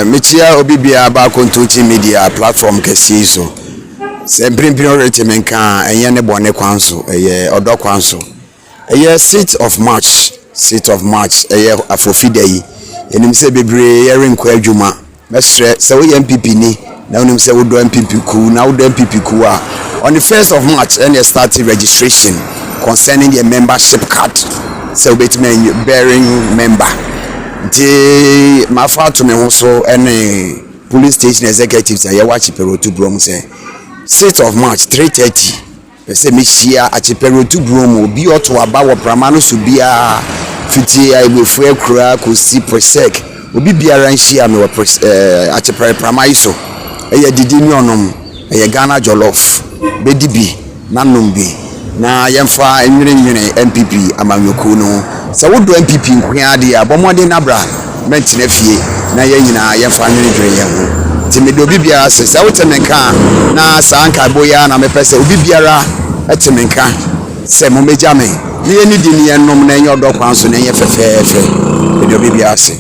Michia Obibia back on Tuchi Media platform Kesizo. Semprin Retimenka and Yane Bone Council, a year or Dog Council. A year 6th of March, a year Afrofidei. And him say Bebre, Erin Quajuma, Mestre, so MPP ni, now him say would do MPP coup, now do MPP coup. On the 1st of March, and started registration concerning the membership card. So bearing member. The my father to me also any police station executives and watch Pero to Brom say 6th of March 3:30. They say me share at Pero to Brom be or to about Pramano Subia 50 I will free crack who see prosec will be around share me at Pramaiso. A didinionum a Ghana Jollof BDB Nanumbi na yemfa enwene MPP amayokuno so wo do MPP nkwa de abomode nabra mentine fie na ye nyina yemfa nwene dwen ye ho ti me do bibia se wo temenka na sanka boya na mepese obi biara etemenka se mo meja me ne ye ni di ne nom na enye odo kwanso na enye fefefe me do bibia se